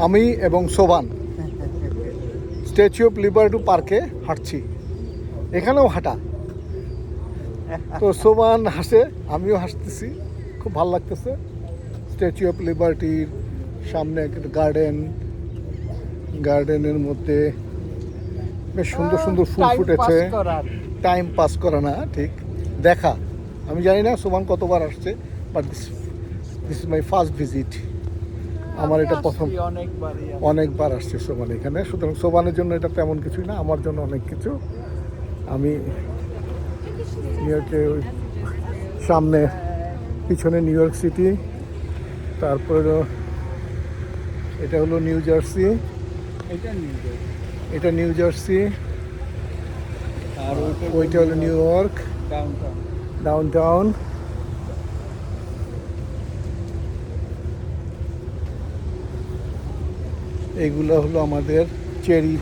আমি এবং সোবান statue of liberty পার্কে হাঁটছি। এখানেও হাঁটা, তো সোবান হাসে, আমিও হাসতেছি, খুব ভালো লাগতেছে। স্ট্যাচু অফ লিবার্টির সামনে একটা গার্ডেনের মধ্যে বেশ সুন্দর সুন্দর ফুল ফুটেছে। টাইম পাস করা না, ঠিক দেখা। আমি জানি না সোবান কতবার আসছে, but this is my first visit. আমার এটা প্রথম, অনেকবার আসছে সোবান এখানে। সুতরাং সোবানের জন্য এটা তেমন কিছুই না, আমার জন্য অনেক কিছু। আমি নিউ ইয়র্কে সামনে পিছনে নিউ ইয়র্ক সিটি, তারপরে এটা হলো নিউ জার্সি, এটা নিউ জার্সি, আর ওইটা হলো নিউ ইয়র্ক ডাউনটাউন। এগুলো হলো আমাদের চেরি।